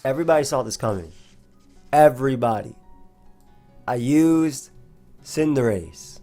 Everybody saw this coming. Everybody. I used Cinderace.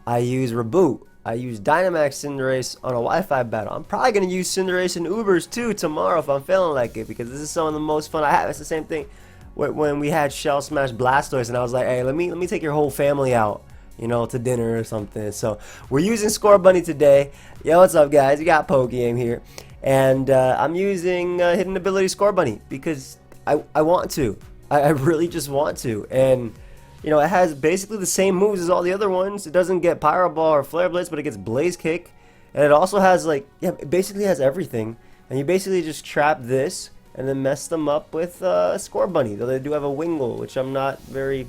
I used Raboot. I used Dynamax Cinderace on a Wi-Fi battle. I'm probably going to use Cinderace in Ubers too tomorrow if I'm feeling like it, because this is some of the most fun I have. It's the same thing when we had Shell Smash Blastoise and I was like, hey, let me take your whole family out, you know, to dinner or something. So we're using ScorBUDDY today. Yo, what's up, guys? We got pokeaim here. And I'm using Hidden Ability ScorbUDDY because I want to. I really just want to. And, you know, it has basically the same moves as all the other ones. It doesn't get Pyro Ball or Flare Blitz, but it gets Blaze Kick. And it also has, like, yeah, it basically has everything. And you basically just trap this and then mess them up with ScorbUDDY. Though they do have a Wingull, which I'm not very...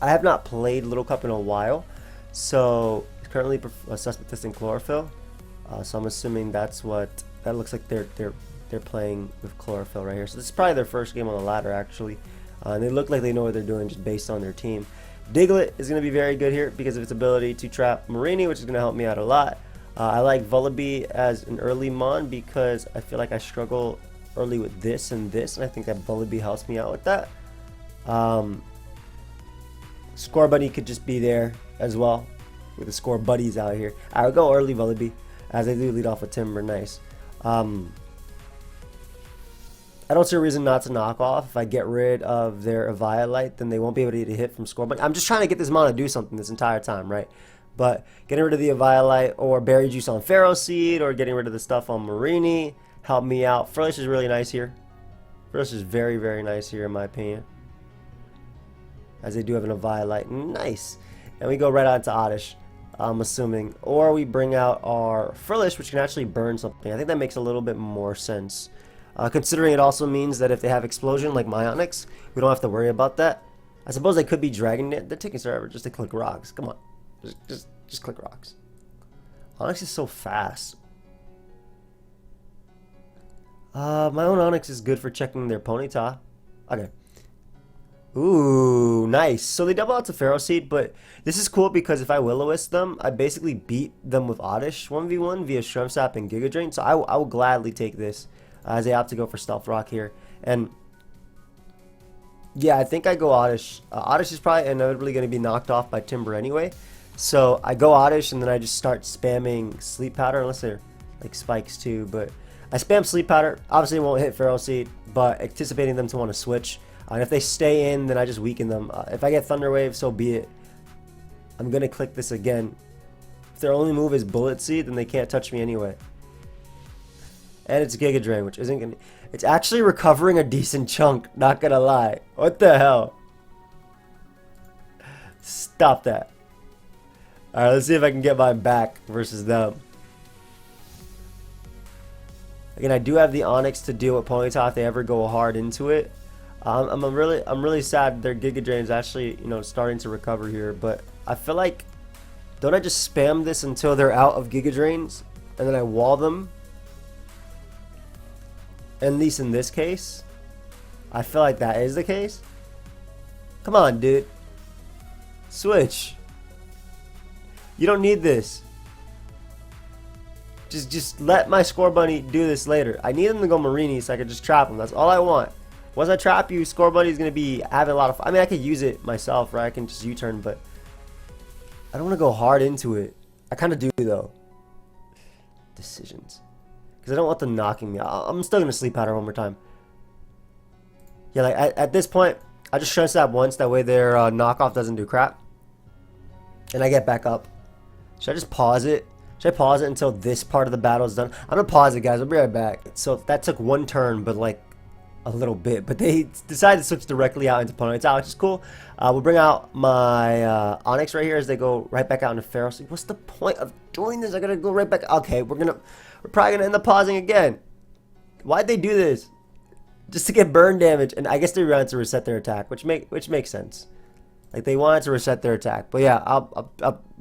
I have not played Little Cup in a while. So, it's currently suspect testing Chlorophyll. So I'm assuming that's what that looks like. They're playing with Chlorophyll right here. So this is probably their first game on the ladder, actually. And they look like they know what they're doing just based on their team. Diglett is going to be very good here because of its ability to trap Marini, which is going to help me out a lot. I like Vullaby as an early mon because I feel like I struggle early with this and this, and I think that Vullaby helps me out with that. ScorBUDDY could just be there as well with the ScorBuddies out here. I would go early Vullaby, as they do lead off with Timber. Nice. I don't see a reason not to knock off. If I get rid of their Eviolite, then they won't be able to get a hit from ScorBUDDY. I'm just trying to get this mon to do something this entire time, right? But getting rid of the Eviolite or Berry Juice on Pharaoh Seed or getting rid of the stuff on Marini help me out. Frillish is really nice here. Frillish is very, very nice here in my opinion, as they do have an Eviolite. Nice. And we go right on to Oddish, I'm assuming. Or we bring out our Frillish, which can actually burn something. I think that makes a little bit more sense. Considering it also means that if they have Explosion like my Onyx, we don't have to worry about that. I suppose they could be Dragon Knit. They're taking forever just to click rocks. Come on. Just click rocks. Onyx is so fast. My own Onyx is good for checking their Ponyta. Okay. Ooh, nice. So they double out to Pharaoh Seed, but this is cool because if I Will-O-Wisp them, I basically beat them with Oddish 1v1 via Shrimp Sap and Giga Drain. So I will gladly take this as they opt to go for Stealth Rock here. And yeah, I think I go Oddish. Oddish is probably inevitably going to be knocked off by Timber anyway. So I go Oddish and then I just start spamming Sleep Powder, unless they're like spikes too. But I spam Sleep Powder. Obviously it won't hit Pharaoh Seed, but anticipating them to want to switch. And if they stay in, then I just weaken them. If I get Thunder Wave, so be it. I'm going to click this again. If their only move is Bullet Seed, then they can't touch me anyway. And it's Giga Drain, which isn't going to... It's actually recovering a decent chunk, not going to lie. What the hell? Stop that. Alright, let's see if I can get mine back versus them. Again, I do have the Onyx to deal with Ponyta if they ever go hard into it. I'm really sad their Giga Drain is actually, you know, starting to recover here, but I feel like, don't I just spam this until they're out of Giga Drains and then I wall them? At least in this case, I feel like that is the case. Come on, dude. Switch. You don't need this. Just let my ScorBUDDY do this later. I need them to go Marini so I can just trap them. That's all I want. Once I trap you, ScorBUDDY is going to be having a lot of... I mean, I could use it myself, right? I can just U-turn, but I don't want to go hard into it. I kind of do, though. Decisions. Because I don't want them knocking me. I'm still going to Sleep Powder one more time. Yeah, like, at this point, I just Shrimp Stab once. That way their knockoff doesn't do crap. And I get back up. Should I just pause it? Should I pause it until this part of the battle is done? I'm going to pause it, guys. I'll be right back. So that took one turn, but like a little bit. But they decided to switch directly out into Ponyta, which is cool. We'll bring out my Onyx right here as they go right back out into Pharaoh. So what's the point of doing this? I got to go right back. Okay, we're probably going to end up pausing again. Why'd they do this? Just to get burn damage. And I guess they wanted to reset their attack, which makes sense. Like they wanted to reset their attack. But yeah, I'm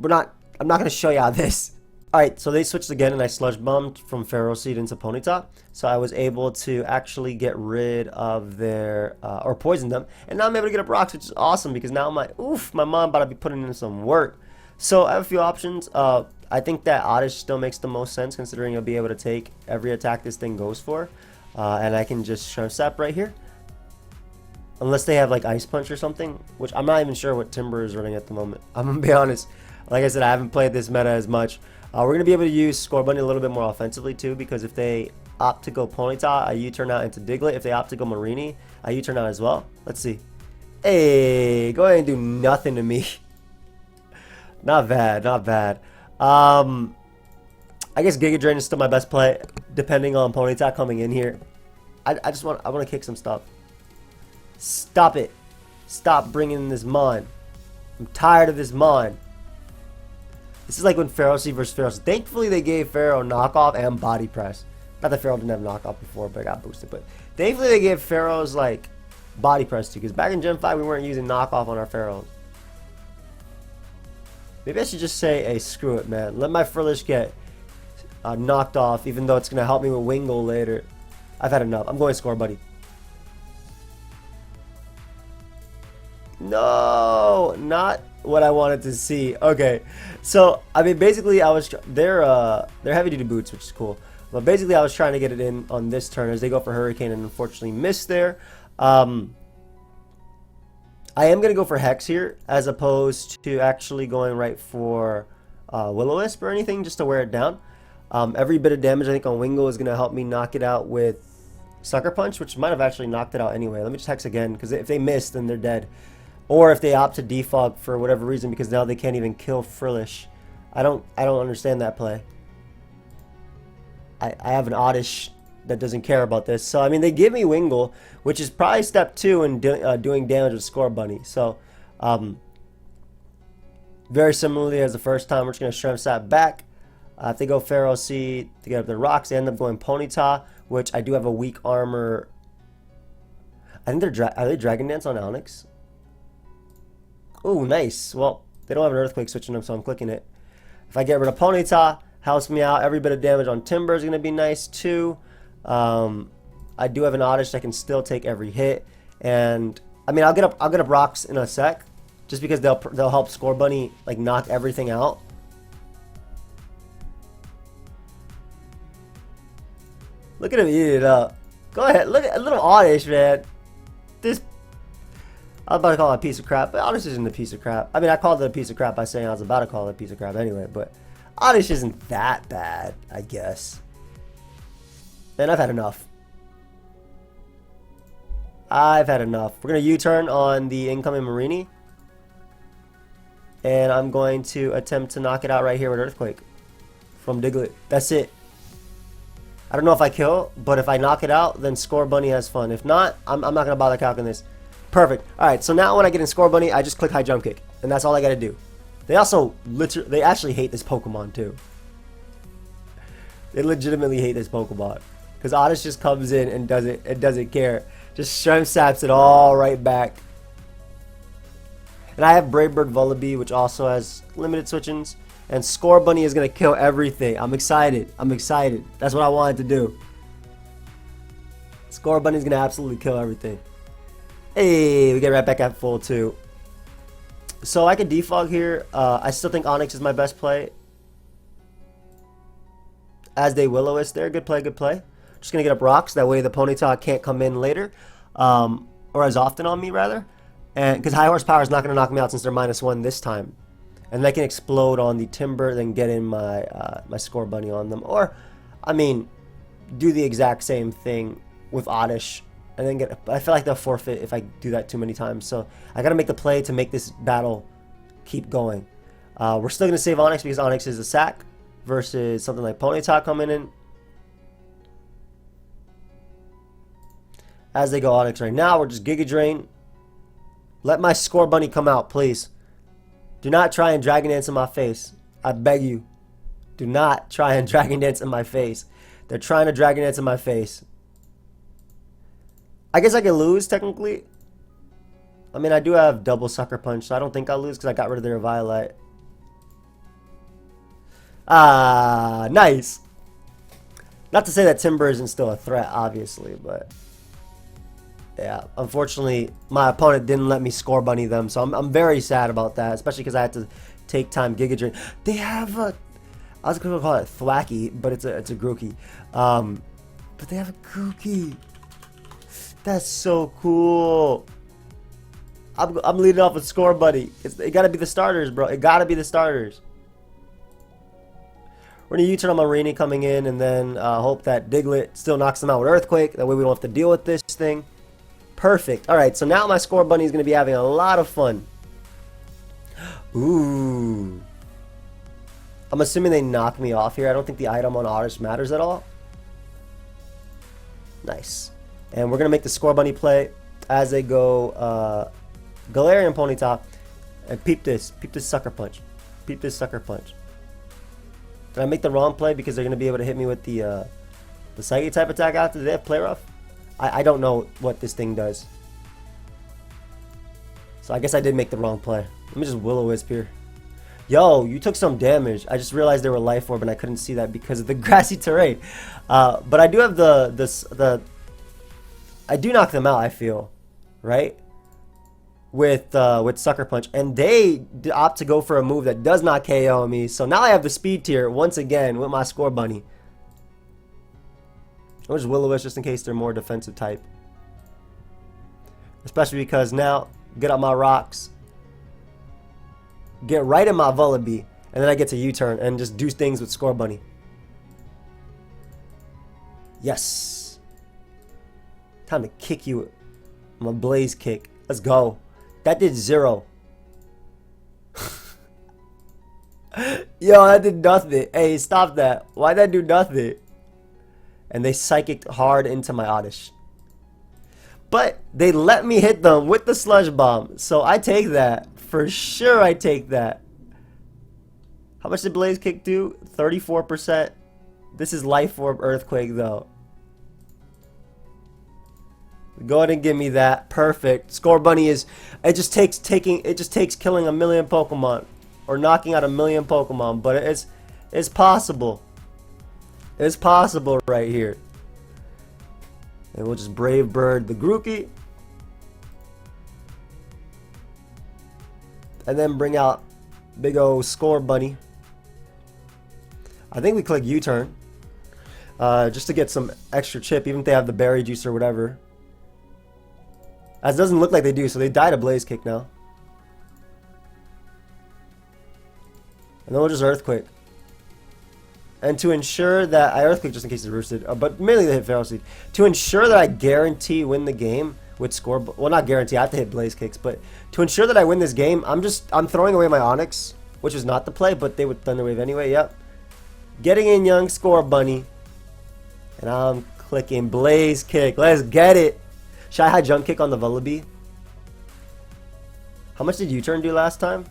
not going to show y'all this. Alright, so they switched again and I sludge bombed from Pharaoh Seed into Ponyta. So I was able to actually get rid of their, or poison them. And now I'm able to get up rocks, which is awesome because now my mom about to be putting in some work. So I have a few options. I I think that Oddish still makes the most sense considering you'll be able to take every attack this thing goes for. And I can just Shrimp Sap right here. Unless they have like Ice Punch or something, which I'm not even sure what Timber is running at the moment. I'm going to be honest. Like I said, I haven't played this meta as much. We're going to be able to use ScorBUDDY a little bit more offensively too, because if they opt to go Ponyta, I U-turn out into Diglett. If they opt to go Marini, I U-turn out as well. Let's see. Hey, go ahead and do nothing to me. Not bad, not bad. I guess Giga Drain is still my best play, depending on Ponyta coming in here. I want to kick some stuff. Stop it. Stop bringing this Mon. I'm tired of this Mon. This is like when Ferrocy versus Ferrocy. Thankfully, they gave Pharaoh knockoff and body press. Not that Pharaoh didn't have knockoff before, but it got boosted. But thankfully, they gave Pharaoh's like body press too. Because back in Gen 5, we weren't using knockoff on our Pharaohs. Maybe I should just say, hey, screw it, man. Let my Frillish get knocked off, even though it's going to help me with Wingull later. I've had enough. I'm going ScorBUDDY. No, not what I wanted to see. Okay, so I mean, basically, they're heavy duty boots, which is cool. But basically, I was trying to get it in on this turn as they go for Hurricane and unfortunately missed there. I am gonna go for Hex here as opposed to actually going right for Will-O-Wisp or anything, just to wear it down. Every bit of damage I think on Wingull is gonna help me knock it out with Sucker Punch, which might have actually knocked it out anyway. Let me just Hex again, because if they miss, then they're dead. Or if they opt to defog for whatever reason, because now they can't even kill Frillish. I don't understand that play. I have an Oddish that doesn't care about this. So I mean, they give me Wingull, which is probably step 2 in doing damage with ScorBUDDY. So very similarly as the first time, we're just gonna Shrimp Sap back. If they go Pharaoh Seed to get up their rocks, they end up going Ponyta, which I do have a weak armor. I think are they Dragon Dance on Onyx? Oh, nice. Well, they don't have an Earthquake switching them, so I'm clicking it. If I get rid of Ponyta, helps me out. Every bit of damage on Timber is going to be nice too. I do have an Oddish that can still take every hit, and I mean, I'll get up rocks in a sec, just because they'll help ScorBUDDY like knock everything out. Look at him eat it up. Go ahead, look at a little Oddish, man. This. I was about to call it a piece of crap, but Oddish isn't a piece of crap. I mean, I called it a piece of crap by saying I was about to call it a piece of crap anyway, but Oddish isn't that bad, I guess. Man, I've had enough. I've had enough. We're going to U-turn on the incoming Marini. And I'm going to attempt to knock it out right here with Earthquake from Diglett. That's it. I don't know if I kill, but if I knock it out, then ScorBUDDY has fun. If not, I'm not going to bother calculating this. Perfect. Alright, so now when I get in ScorBUDDY, I just click High Jump Kick. And that's all I got to do. They also, they actually hate this Pokemon too. They legitimately hate this Pokemon. Because Oddish just comes in and doesn't care. Just Shrimp Saps it all right back. And I have Brave Bird Vullaby, which also has limited switch-ins. And ScorBUDDY is going to kill everything. I'm excited. I'm excited. That's what I wanted to do. ScorBUDDY is going to absolutely kill everything. Hey, we get right back at full too. So I could defog here. I still think Onix is my best play. As they Will-O-Wisp there. Good play, good play. Just going to get up rocks. That way the Ponyta can't come in later. Or as often on me, rather. And because High Horsepower is not going to knock me out since they're -1 this time. And they can explode on the Timber, then get in my my ScorBUDDY on them. Or, I mean, do the exact same thing with Oddish. And then get. I feel like they'll forfeit if I do that too many times. So I got to make the play to make this battle keep going. We're still going to save Onix because Onix is a sack versus something like Ponyta coming in. As they go Onix right now, we're just Giga Drain. Let my ScorBUDDY come out, please. Do not try and Dragon Dance in my face. I beg you. Do not try and Dragon Dance in my face. They're trying to Dragon Dance in my face. I guess I could lose, technically. I mean, I do have double Sucker Punch, so I don't think I'll lose because I got rid of their Violet. Ah, nice. Not to say that Timber isn't still a threat, obviously, but... yeah, unfortunately, my opponent didn't let me ScorBUDDY them, so I'm very sad about that, especially because I had to take time Giga Drain. They have a... I was gonna call it Thwacky, but it's a Grookey. But they have a Grookey. That's so cool. I'm leading off with ScorBUDDY. It gotta be the starters, bro. It gotta be the starters. We're gonna U-turn on my Rainy coming in, and then hope that Diglett still knocks them out with Earthquake. That way we don't have to deal with this thing. Perfect. All right, so now my ScorBUDDY is gonna be having a lot of fun. Ooh. I'm assuming they knock me off here. I don't think the item on Oddish matters at all. Nice. And we're gonna make the ScorBUDDY play as they go Galarian Ponyta, and peep this sucker punch. Peep this sucker punch. Did I make the wrong play because they're gonna be able to hit me with the Psychic type attack after? Do they have Play Rough? I don't know what this thing does. So I guess I did make the wrong play. Let me just Will-O-Wisp here. Yo, you took some damage. I just realized they were Life Orb and I couldn't see that because of the grassy terrain. But I do have I do knock them out, I feel, right? With Sucker Punch, and they opt to go for a move that does not KO me. So now I have the speed tier once again with my ScorBUDDY. I'll just Will-O-Wisp just in case they're more defensive type. Especially because now, get out my rocks, get right in my Vullaby, and then I get to U-turn and just do things with ScorBUDDY. Yes. Time to kick you. I'm a Blaze Kick. Let's go. That did 0. Yo, that did nothing. Hey, stop that. Why'd that do nothing? And they Psychic hard into my Oddish. But they let me hit them with the Sludge Bomb. So I take that. For sure I take that. How much did Blaze Kick do? 34%. This is Life Orb Earthquake though. Go ahead and give me that. Perfect. ScorBUDDY is it just takes killing a million Pokemon or knocking out a million Pokemon, but it's possible. It's possible right here. And we'll just Brave Bird the Grookey. And then bring out big old ScorBUDDY. I think we click U-turn. Just to get some extra chip, even if they have the Berry Juice or whatever. As it doesn't look like they do, so they died a Blaze Kick now. And then we'll just Earthquake. And to ensure that I Earthquake just in case it's roosted, but mainly they hit Feral Seed. To ensure that I guarantee win the game with well, not guarantee, I have to hit Blaze Kicks, but to ensure that I win this game, I'm throwing away my Onix, which is not the play, but they would Thunder Wave anyway. Yep. Getting in young ScorBUDDY, and I'm clicking Blaze Kick. Let's get it. Should I high jump kick on the Vullaby? How much did U-turn do last time?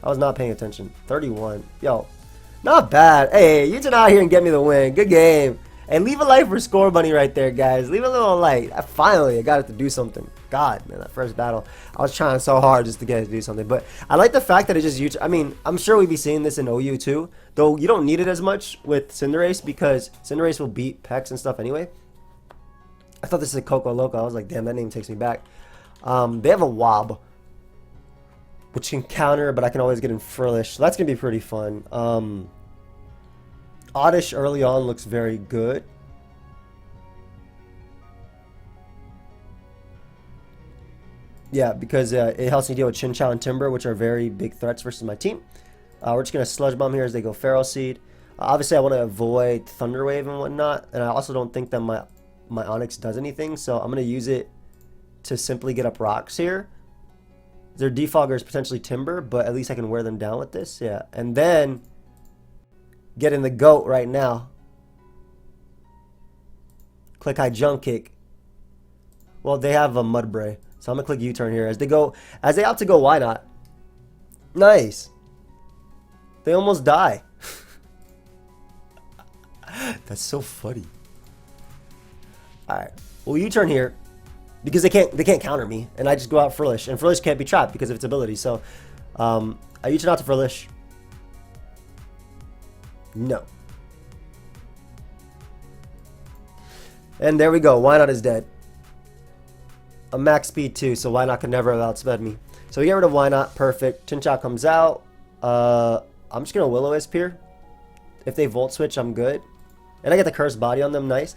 I was not paying attention. 31. Yo, not bad. Hey, U-turn out here and get me the win. Good game. Hey, leave a like for ScorBUDDY right there, guys. Leave a little like. Finally, I got it to do something. God, man, that first battle, I was trying so hard just to get it to do something. But I like the fact that it just U-turn. I mean, I'm sure we'd be seeing this in OU too. Though you don't need it as much with Cinderace because Cinderace will beat Pex and stuff anyway. I thought this is a Coco Loco. I was like, damn, that name takes me back. They have a Wob, which can counter, but I can always get in Frillish. So that's going to be pretty fun. Oddish early on looks very good. Yeah, because it helps me deal with Chinchou and Timber, which are very big threats versus my team. We're just going to Sludge Bomb here as they go Feral Seed. Obviously, I want to avoid Thunder Wave and whatnot. And I also don't think that my Onix does anything, so I'm going to use it to simply get up rocks here. Their Defogger is potentially Timber, but at least I can wear them down with this. Yeah, and then get in the GOAT right now. Click high jump kick. Well, they have a Mudbray, so I'm going to click U-turn here. As they opt to go, why not? Nice. They almost die. That's so funny. Alright, well U-turn here because they can't counter me, and I just go out Frillish, and Frillish can't be trapped because of its ability. So I U-turn out to Frillish. No. And there we go. Why Not is dead. A max speed too, so Why Not could never have outsped me. So we get rid of Why Not. Perfect. Chinchou comes out. I'm just gonna Will-O-Wisp here. If they Volt Switch, I'm good. And I get the Cursed Body on them, nice.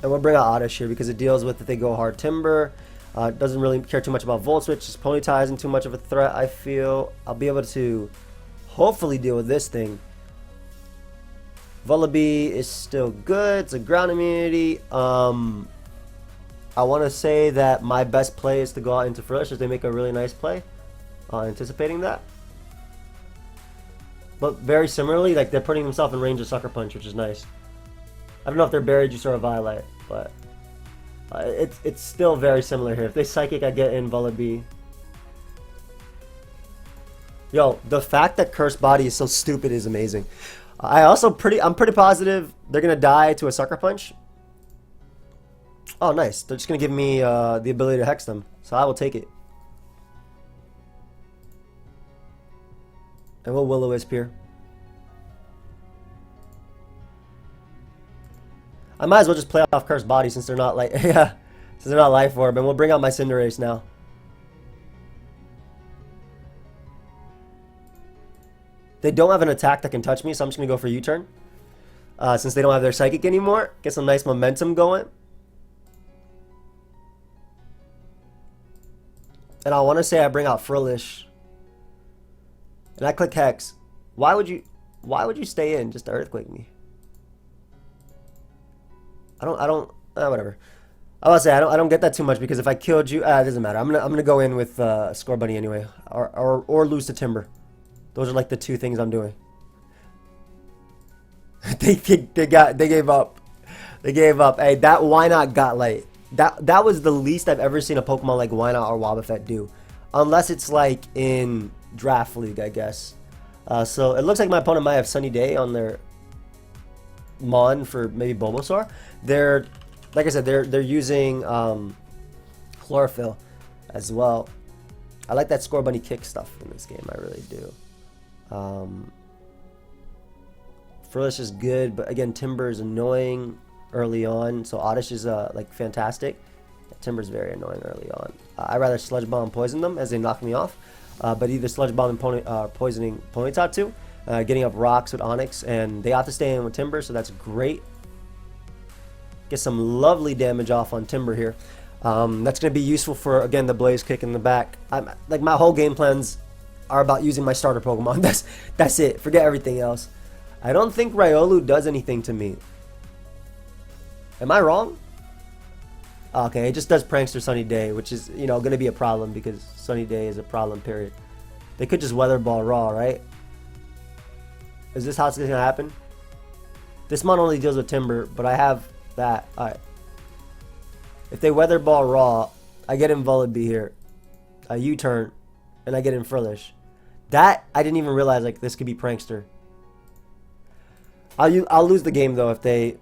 And we'll bring out Oddish here because it deals with if they go hard Timber. Doesn't really care too much about Volt Switch. Just Ponyta isn't too much of a threat, I feel. I'll be able to hopefully deal with this thing. Vullaby is still good. It's a ground immunity. I want to say that my best play is to go out into Frillish as they make a really nice play. Anticipating that. But very similarly, like they're putting themselves in range of Sucker Punch, which is nice. I don't know if they're Berry Juice or a Violet, but it's still very similar here. If they Psychic, I get in Vullaby. Yo, the fact that Cursed Body is so stupid is amazing. I'm pretty positive they're gonna die to a Sucker Punch. Oh, nice. They're just gonna give me the ability to Hex them, so I will take it. And we'll Will-O-Wisp here. I might as well just play off Cursed Body since they're not like yeah, since they're not Life Orb, and we'll bring out my Cinderace now. They don't have an attack that can touch me, so I'm just gonna go for U-turn. Since they don't have their Psychic anymore, get some nice momentum going. And I want to say I bring out Frillish, and I click Hex. Why would you stay in just to Earthquake me? Whatever. I was say I don't get that too much because if I killed you, it doesn't matter. I'm gonna go in with ScorBUDDY anyway, or lose to Timber. Those are like the two things I'm doing. they gave up. They gave up. Hey, that Wynot got late. That was the least I've ever seen a Pokemon like Wynot or Wobbuffet do, unless it's like in Draft League, I guess. So it looks like my opponent might have Sunny Day on their Mon for maybe Bulbasaur. They're, like I said, they're using Chlorophyll as well. I like that ScorBUDDY kick stuff in this game. I really do. Frillish is good, but again, Timber is annoying early on. So Oddish is like fantastic. Timber's very annoying early on. I'd rather Sludge Bomb and poison them as they knock me off. But either Sludge Bomb and poisoning Ponyta too. Getting up rocks with Onix, and they have to stay in with Timber, so that's great. Get some lovely damage off on Timber here. That's going to be useful for, again, the Blaze Kick in the back. Like my whole game plans are about using my starter Pokemon. That's it. Forget everything else. I don't think Riolu does anything to me. Am I wrong? Okay, it just does Prankster Sunny Day, which is, you know, going to be a problem because Sunny Day is a problem, period. They could just Weather Ball Raw, right? Is this how it's going to happen? This mon only deals with Timber, but I have that. Alright. If they Weather Ball Raw, I get in Vullaby here. I U-turn, and I get in Frillish. That, I didn't even realize, like, this could be Prankster. I'll lose the game, though, if they...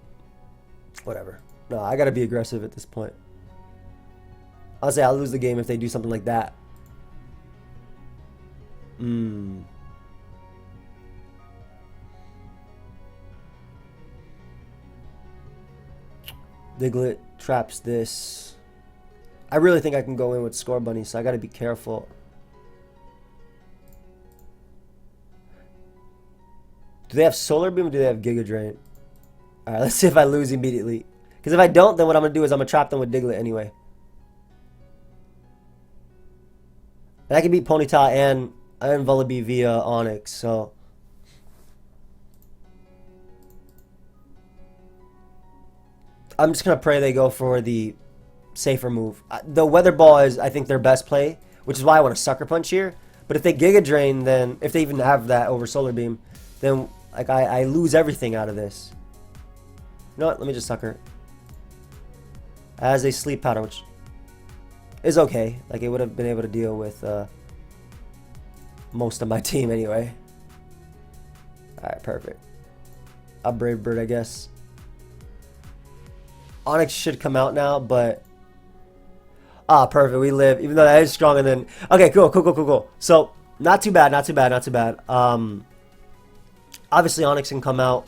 Whatever. No, I gotta be aggressive at this point. I'll say I'll lose the game if they do something like that. Diglett traps this. I really think I can go in with ScorBUDDY, so I gotta be careful. Do they have Solar Beam or do they have Giga Drain? Alright, let's see if I lose immediately. Because if I don't, then what I'm going to do is I'm going to trap them with Diglett anyway. And I can beat Ponyta and Vullaby via Onix, so... I'm just going to pray they go for the safer move. The Weather Ball is, I think, their best play, which is why I want to Sucker Punch here. But if they Giga Drain, then, if they even have that over Solar Beam, then like I lose everything out of this. You know what? Let me just Sucker. As a Sleep Powder, which is okay. Like, it would have been able to deal with most of my team anyway. Alright, perfect. A Brave Bird, I guess. Onix should come out now, but... Ah, perfect. We live. Even though that is stronger than... Okay, cool. So, not too bad. Obviously, Onix can come out.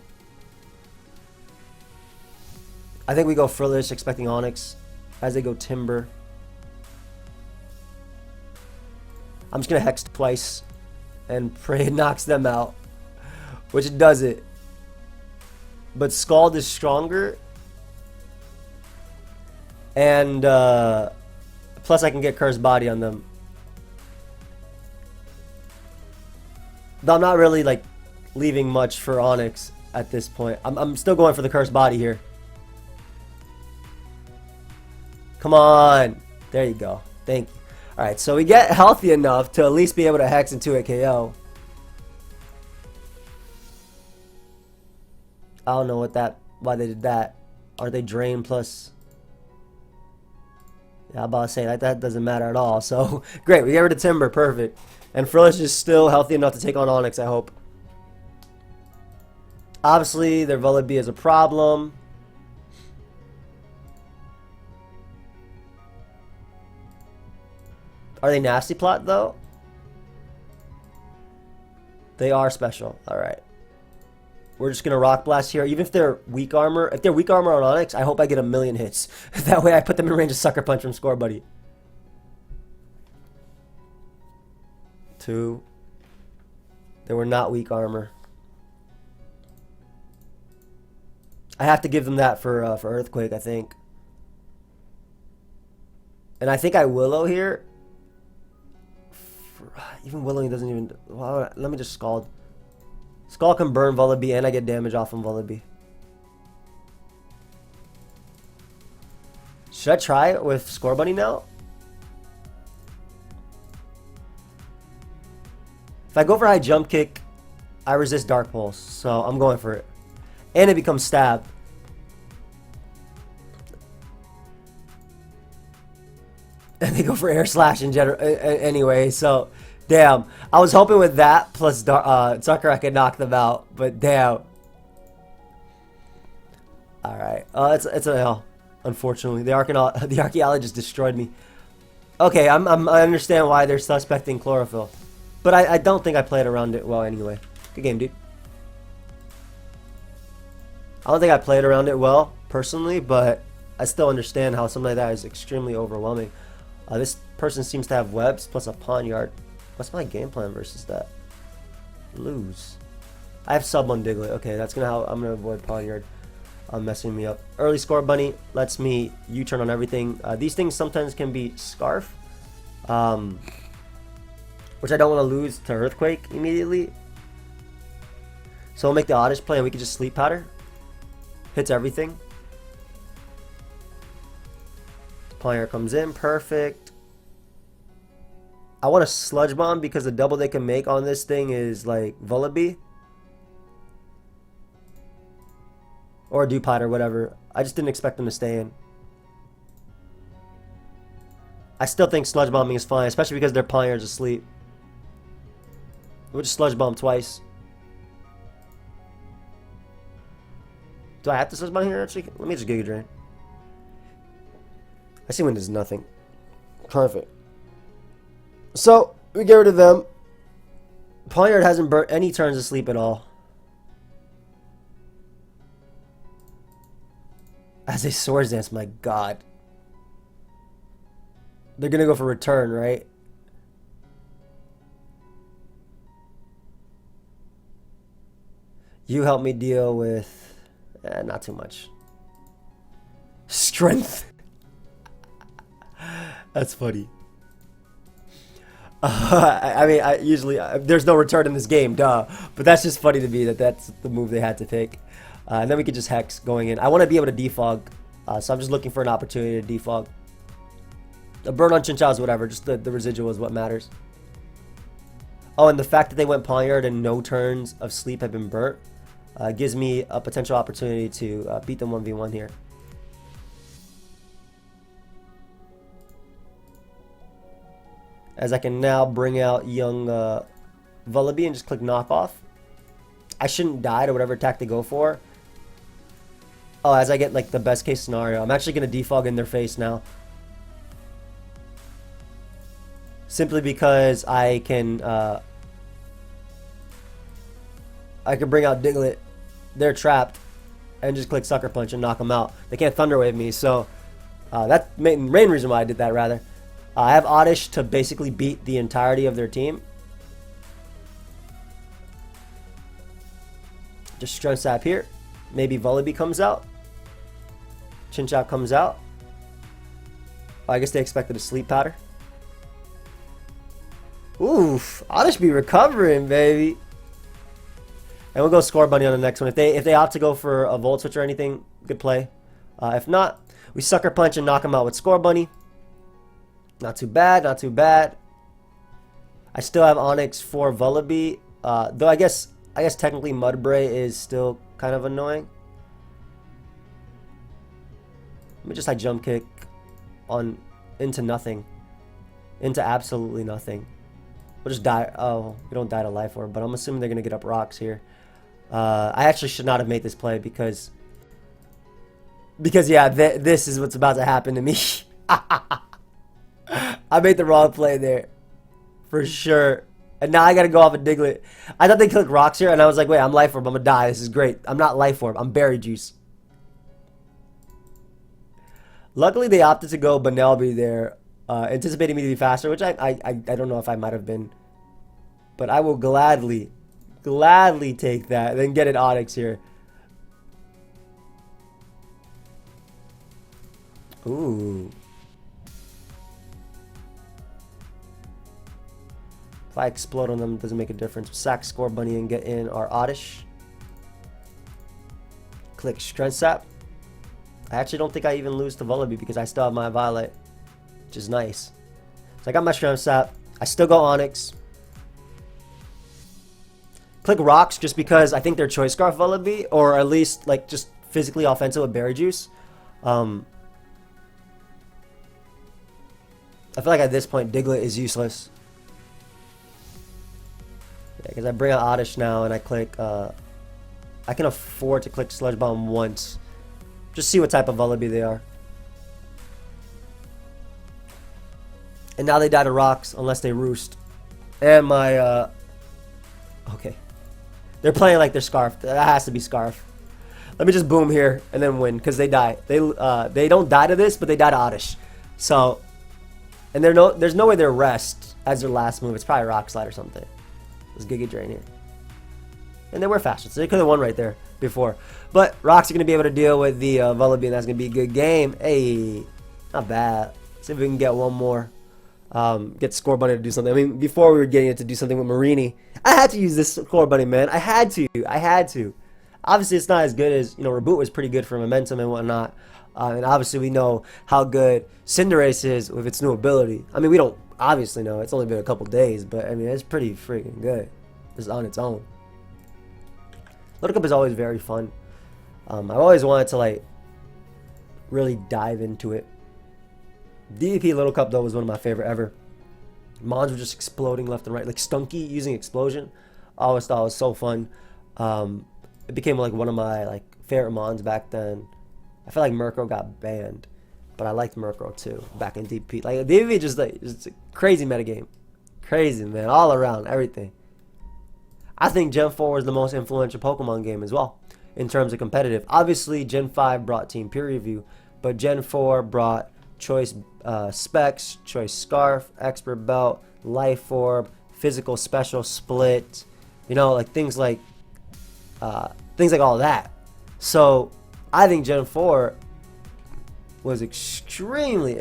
I think we go Frillish, expecting Onix. As they go Timber. I'm just gonna Hex twice and pray it knocks them out, which it doesn't. But Scald is stronger, and plus I can get Cursed Body on them. Though I'm not really like leaving much for Onyx at this point. I'm still going for the Cursed Body here. Come on. There you go. Thank you. Alright, so we get healthy enough to at least be able to Hex into a KO. I don't know why they did that. Are they Drain plus? Yeah, I'm about to say that doesn't matter at all. So, great. We get rid of Timber. Perfect. And Frillish is still healthy enough to take on Onyx, I hope. Obviously, their Vullaby is a problem. Are they Nasty Plot, though? They are special. Alright. We're just going to Rock Blast here. Even if they're weak armor. If they're weak armor on Onyx, I hope I get a million hits. That way I put them in range of Sucker Punch from ScorBUDDY. 2. They were not weak armor. I have to give them that for Earthquake, I think. And I think I Willow here. Even Willowing doesn't even... Well, let me just Scald. Scald can burn Vullaby, and I get damage off from Vullaby. Should I try it with ScorBUDDY now? If I go for High Jump Kick, I resist Dark Pulse, so I'm going for it. And it becomes Stab. And they go for Air Slash in general anyway, so... Damn. I was hoping with that plus Sucker I could knock them out, but damn. Alright. It's a L, unfortunately. The Archaeologist destroyed me. Okay, I understand why they're suspecting Chlorophyll. But I don't think I played around it well anyway. Good game, dude. I don't think I played around it well, personally, but I still understand how something like that is extremely overwhelming. This person seems to have webs plus a Pawniard. What's my game plan versus that? Lose. I have sub on Diglett. Okay, that's how I'm gonna avoid Pawniard messing me up. Early ScorBUDDY lets me U-turn on everything. These things sometimes can be Scarf, which I don't want to lose to Earthquake immediately. So we'll make the Oddish play and we can just Sleep Powder. Hits everything. Pawniard comes in, perfect. I want a Sludge Bomb because the double they can make on this thing is like Vullaby. Or Dewpider or whatever. I just didn't expect them to stay in. I still think Sludge Bombing is fine, especially because their Pawniard's asleep. We'll just Sludge Bomb twice. Do I have to Sludge Bomb here actually? Let me just Giga Drain. I see when there's nothing. Perfect. So, we get rid of them. Pawniard hasn't burnt any turns of sleep at all. As a Swords Dance, my god. They're gonna go for return, right? You help me deal with... not too much. Strength. That's funny. I mean, usually there's no return in this game, duh. But that's just funny to me that's the move they had to take. And then we could just Hex going in. I want to be able to defog, so I'm just looking for an opportunity to defog. A burn on Chinchou is whatever, just the residual is what matters. Oh, and the fact that they went Pawniard and no turns of sleep have been burnt gives me a potential opportunity to beat them 1v1 here. As I can now bring out young Vullaby and just click knock off. I shouldn't die to whatever attack they go for. Oh, as I get like the best case scenario, I'm actually going to defog in their face now. Simply because I can bring out Diglett. They're trapped. And just click Sucker Punch and knock them out. They can't Thunder Wave me, so that's the main reason why I did that rather. I have Oddish to basically beat the entirety of their team. Just Strength Sap here. Maybe Vullaby comes out. Chinchap comes out. Oh, I guess they expected a Sleep Powder. Oof, Oddish be recovering, baby. And we'll go Scorbunny on the next one. If they opt to go for a Volt Switch or anything, good play. If not, we Sucker Punch and knock him out with Scorbunny. Not too bad, not too bad. I still have Onix for Vullaby. Though I guess technically Mudbray is still kind of annoying. Let me just Jump Kick on into nothing. Into absolutely nothing. We'll just die. Oh, we don't die to Life Orb, but I'm assuming they're going to get up rocks here. I actually should not have made this play because yeah, this is what's about to happen to me. I made the wrong play there. For sure. And now I got to go off a Diglett. I thought they clicked rocks here, and I was like, wait, I'm Life Orb. I'm going to die. This is great. I'm not Life Orb. I'm Berry Juice. Luckily, they opted to go Banelby there, anticipating me to be faster, which I don't know if I might have been. But I will gladly take that and then get an Onix here. Ooh. If I explode on them, it doesn't make a difference. Sack Scorbunny and get in our Oddish. Click Strength Sap. I actually don't think I even lose to Vullaby because I still have my Violet, which is nice. So I got my Strength Sap. I still go Onix. Click Rocks just because I think they're Choice Scarf Vullaby, or at least like just physically offensive with Berry Juice. I feel like at this point Diglett is useless. Yeah, because I bring out Oddish now and I click. I can afford to click Sludge Bomb once. Just see what type of Vullaby they are. And now they die to Rocks unless they Roost. And my okay. They're playing like they're Scarf. That has to be Scarf. Let me just boom here and then win because they die. They don't die to this, but they die to Oddish. So, and there's no way they're Rest as their last move. It's probably Rock Slide or something. Let's Giga Drain here. And they were faster, so they could have won right there before. But Rocks are going to be able to deal with the Vullaby, and that's going to be a good game. Hey, not bad. See if we can get one more. Get Scorbunny to do something. I mean, before we were getting it to do something with Marini, I had to use this Scorbunny, man. I had to. Obviously, it's not as good as, Raboot was pretty good for momentum and whatnot. And obviously, we know how good Cinderace is with its new ability. I mean, we don't obviously know. It's only been a couple days, but I mean, it's pretty freaking good. Just on its own. Little Cup is always very fun. I've always wanted to, really dive into it. DVP Little Cup, though, was one of my favorite ever. Mons were just exploding left and right. Like Stunky using Explosion. I always thought it was so fun. It became, one of my, favorite Mons back then. I feel like Murkrow got banned. But I liked Murkrow, too, back in DVP. DVP just, it's a crazy metagame. Crazy, man. All around. Everything. I think Gen 4 was the most influential Pokemon game as well. In terms of competitive. Obviously, Gen 5 brought Team Peer Review. But Gen 4 brought Choice Specs, Choice Scarf, Expert Belt, Life Orb, Physical Special Split, things like all that. So I think Gen 4 was extremely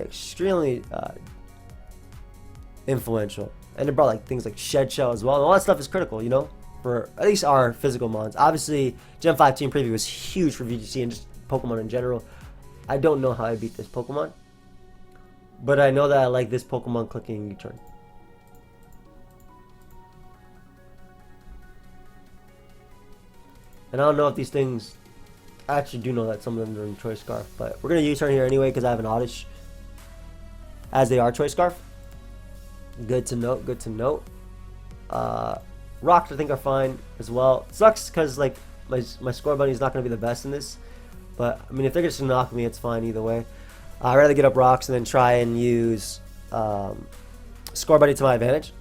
influential, and it brought things like Shed Shell as well. And all that stuff is critical, for at least our physical mons. Obviously, Gen 5 Team Preview was huge for VGC and just Pokemon in general. I don't know how I beat this Pokemon. But I know that I like this Pokemon clicking U-turn. And I don't know if these things... I actually do know that some of them are in Choice Scarf. But we're going to U-turn here anyway because I have an Oddish. As they are Choice Scarf. Good to note, good to note. Rocks I think are fine as well. It sucks because my Scorbunny is not going to be the best in this. But, I mean, if they're just going to knock me, it's fine either way. I'd rather get up Rocks and then try and use Scorbunny to my advantage.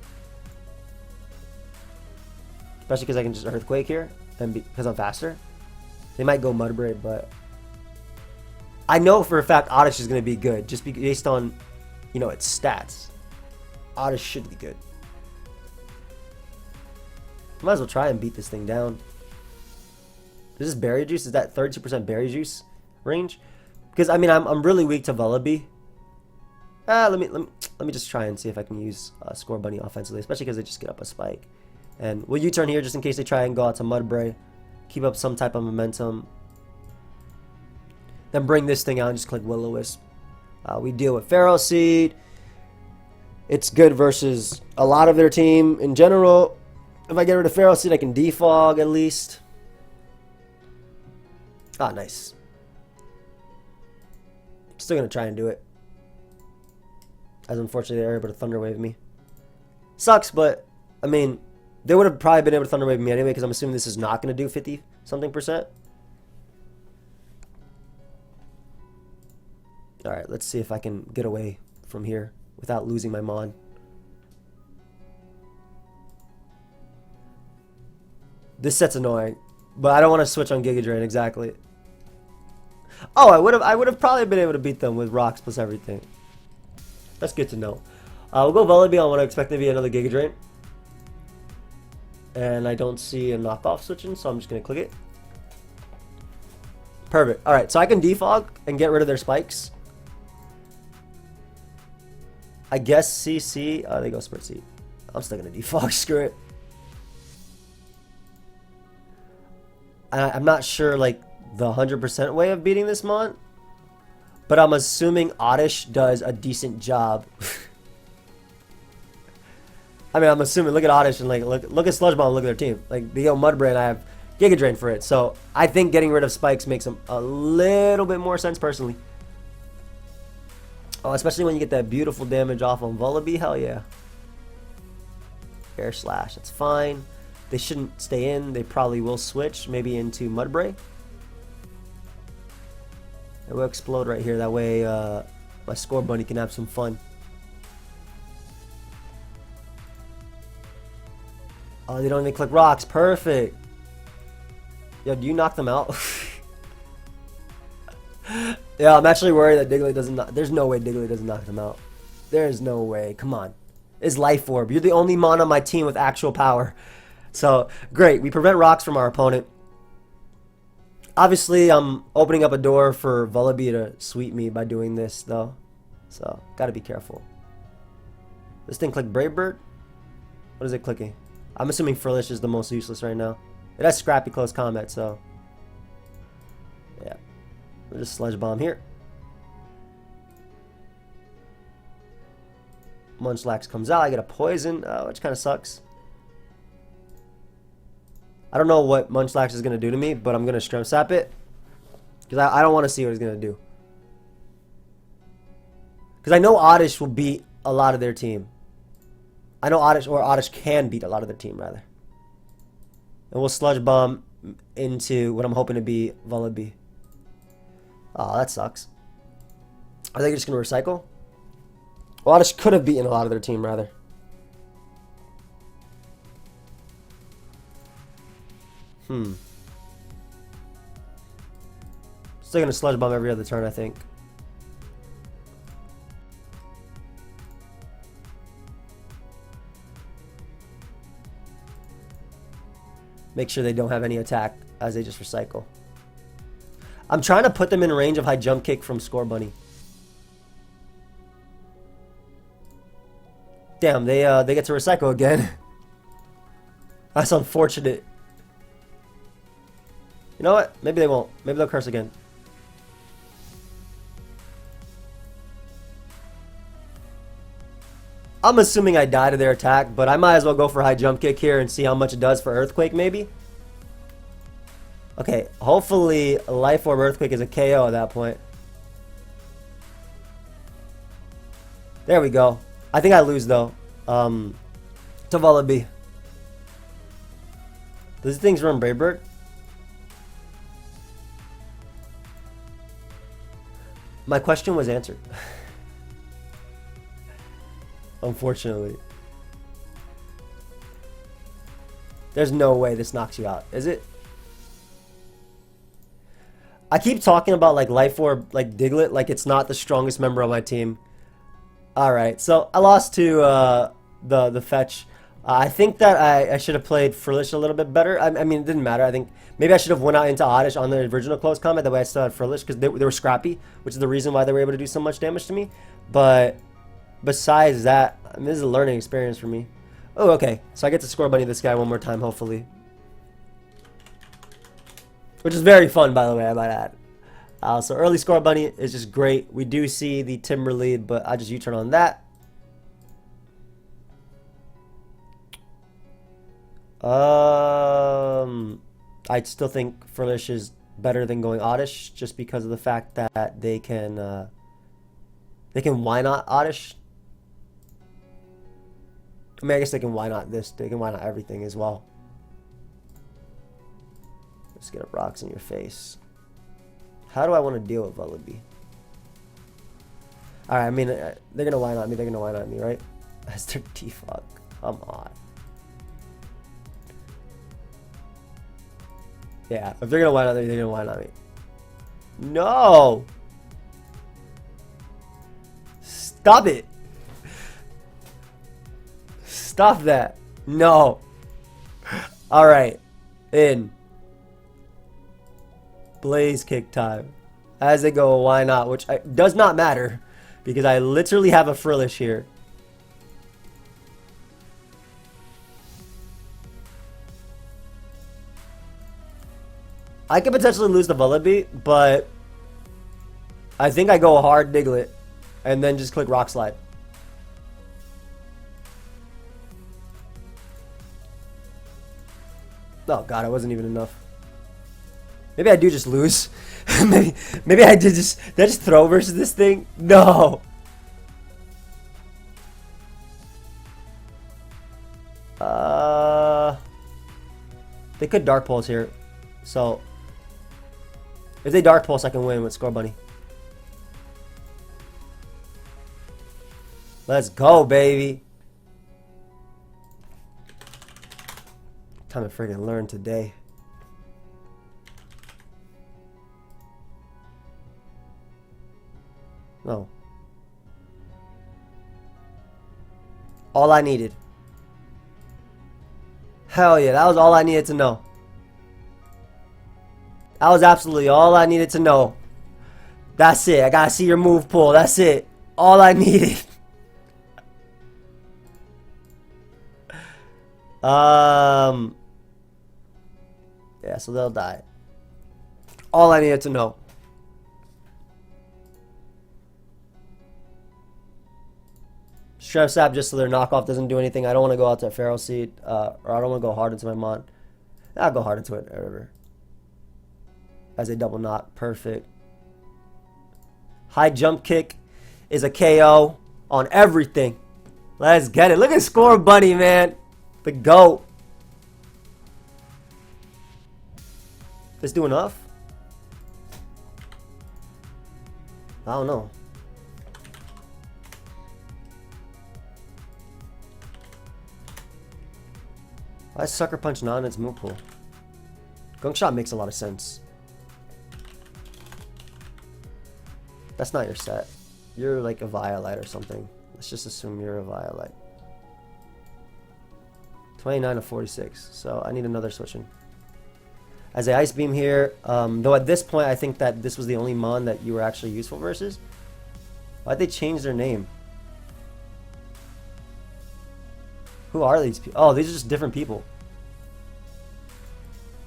Especially because I can just Earthquake here. And because I'm faster. They might go Mudbray, but... I know for a fact Oddish is going to be good. Just based on, you know, its stats. Oddish should be good. Might as well try and beat this thing down. Is this berry juice? Is that 32% berry juice range? Because I mean, I'm really weak to Vullaby. Let me just try and see if I can use ScorBUDDY offensively, especially because they just get up a spike. And we'll U-turn here just in case they try and go out to Mudbray, keep up some type of momentum. Then bring this thing out and just click Will-O-Wisp. We deal with Pharaoh Seed. It's good versus a lot of their team in general. If I get rid of Pharaoh Seed, I can defog at least. Ah, nice. Still gonna try and do it. As unfortunately they're able to Thunder Wave me. Sucks, but I mean, they would have probably been able to Thunder Wave me anyway because I'm assuming this is not gonna do 50-something%. Alright, let's see if I can get away from here without losing my Mon. This set's annoying, but I don't want to switch on Giga Drain exactly. Oh, I would have probably been able to beat them with rocks plus everything. That's good to know. We'll go Vullaby on what I expect to be another Giga Drain. And I don't see a knockoff switching, so I'm just going to click it. Perfect. Alright, so I can defog and get rid of their spikes. I guess CC. Oh, they go Spurt Seed. I'm still going to defog. Screw it. I'm not sure, like, the 100% way of beating this Mon. But I'm assuming Oddish does a decent job. I mean, I'm assuming. Look at Oddish and, like, look at Sludge Bomb. Look at their team. Like, they go Mudbray and I have Giga Drain for it. So, I think getting rid of spikes makes them a little bit more sense, personally. Oh, especially when you get that beautiful damage off on Vullaby. Hell yeah. Air Slash. That's fine. They shouldn't stay in. They probably will switch. Maybe into Mudbray. It will explode right here. That way my Scorbunny can have some fun. Oh, they don't even click rocks. Perfect. Yo, do you knock them out? Yeah, I'm actually worried that Diglett doesn't. There's no way Diglett doesn't knock them out. There's no way. Come on. It's Life Orb. You're the only Mon on my team with actual power. So, great. We prevent rocks from our opponent. Obviously, I'm opening up a door for Vullaby to sweep me by doing this, though. So, gotta be careful. This thing click Brave Bird? What is it clicking? I'm assuming Frillish is the most useless right now. It has Scrappy Close Combat, so... yeah. We'll just Sludge Bomb here. Munchlax comes out. I get a Poison, which kind of sucks. I don't know what Munchlax is going to do to me, but I'm going to Strem Sap it. Because I don't want to see what it's going to do. Because I know Oddish will beat a lot of their team. I know Oddish can beat a lot of their team, rather. And we'll Sludge Bomb into what I'm hoping to be Vullaby. Oh, that sucks. Are they just going to recycle? Well, Oddish could have beaten a lot of their team, rather. Still going to Sludge Bomb every other turn, I think. Make sure they don't have any attack as they just recycle. I'm trying to put them in range of high jump kick from ScorBUDDY. Damn, they get to recycle again. That's unfortunate. You know what? Maybe they won't. Maybe they'll curse again. I'm assuming I die to their attack, but I might as well go for high jump kick here and see how much it does for Earthquake, maybe. Okay, hopefully Life Orb Earthquake is a KO at that point. There we go. I think I lose, though. To Vullaby. Does these things run Brave Bird? My question was answered. Unfortunately. There's no way this knocks you out, is it? I keep talking about like Life Orb, like Diglett, like it's not the strongest member of my team. Alright, so I lost to the fetch. I think that I should have played Frillish a little bit better. I mean, it didn't matter. I think maybe I should have went out into Oddish on the original close combat. That way I still had Frillish because they were scrappy, which is the reason why they were able to do so much damage to me. But besides that, I mean, this is a learning experience for me. Oh, okay. So I get to ScorBUDDY this guy one more time, hopefully. Which is very fun, by the way, I might add. So early ScorBUDDY is just great. We do see the Timber lead, but I just U-turn on that. I still think Frillish is better than going Oddish, just because of the fact that they can why not Oddish? I mean, I guess they can why not this. They can why not everything as well. Let's get up rocks in your face. How do I want to deal with Vullaby? Alright, I mean, they're going to why not me. They're going to why not me, right? That's their T-Fuck. Come on. Yeah, if they're going to why not me, they're going to why not me. No! Stop it! Stop that. No. Alright. In. Blaze kick time. As they go, why not? Which does not matter. Because I literally have a Frillish here. I could potentially lose the Vullaby, but I think I go hard Diglett and then just click Rock Slide. Oh god, it wasn't even enough. Maybe I do just lose. maybe I did just throw versus this thing. No. They could Dark Pulse here, so if they Dark Pulse, I can win with ScorBUDDY. Let's go, baby. Time to freaking learn today. No. All I needed. Hell yeah, that was all I needed to know. That was absolutely all I needed to know. That's it. I gotta see your move pool. That's it. All I needed. Yeah, so they'll die. All I needed to know. Stress Sap just so their knockoff doesn't do anything. I don't want to go out to a Feral Seed, or I don't want to go hard into my Mon. I'll go hard into it, whatever. As a double knot, perfect. High jump kick is a KO on everything. Let's get it. Look at ScorBUDDY, man. The GOAT. This do enough? I don't know. Why is Sucker Punch not in its move pool? Gunk Shot makes a lot of sense. That's not your set. You're like a Violite or something. Let's just assume you're a Violite. 29 to 46. So I need another switching. As a Ice Beam here, though at this point I think that this was the only Mon that you were actually useful versus. Why'd they change their name? Who are these people? Oh, these are just different people.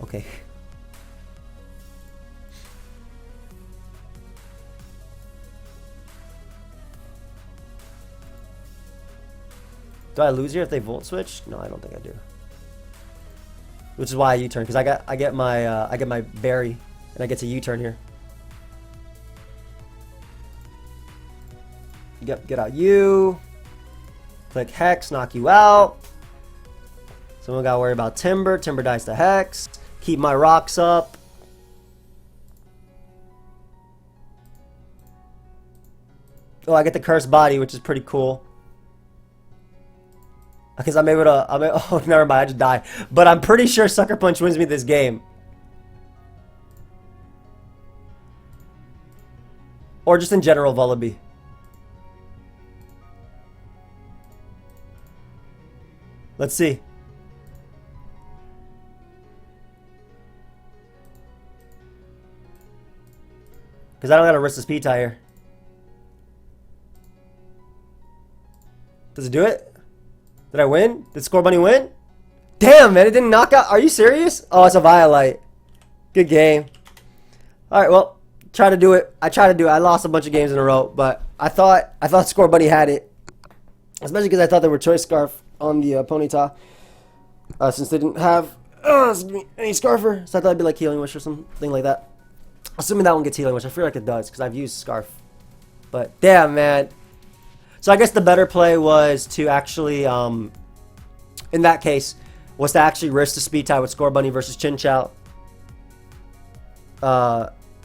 Okay. Do I lose here if they Volt Switch? No, I don't think I do. Which is why I U-turn, because I get my berry and I get to U-turn here. Get out you. Click Hex, knock you out. Someone gotta worry about Timber. Timber dies to Hex. Keep my rocks up. Oh, I get the Cursed Body, which is pretty cool. Because I'm able to, oh, never mind, I just die. But I'm pretty sure Sucker Punch wins me this game. Or just in general, Vullaby. Let's see. Because I don't got to risk the speed tie here. Does it do it? Did I win? Did ScorBUDDY win? Damn, man, it didn't knock out. Are you serious? Oh, it's a Violite. Good game. All right, well, try to do it. I tried to do it. I lost a bunch of games in a row, but I thought ScorBUDDY had it. Especially because I thought there were Choice Scarf on the Ponyta. Since they didn't have any Scarfer. So I thought it'd be like Healing Wish or something like that. Assuming that one gets Healing Wish. I feel like it does because I've used Scarf. But damn, man. So I guess the better play was to actually, in that case, was to actually risk the speed tie with ScorBUDDY versus Chinchou.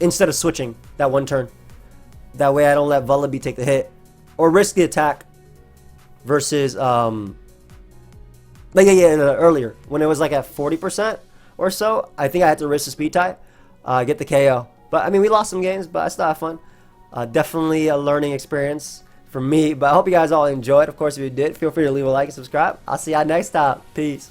Instead of switching that one turn. That way I don't let Vullaby take the hit. Or risk the attack versus, earlier. When it was like at 40% or so, I think I had to risk the speed tie. Get the KO. But, I mean, we lost some games, but I still had fun. Definitely a learning experience for me. But I hope you guys all enjoyed. Of course, if you did, feel free to leave a like and subscribe. I'll see y'all next time. Peace.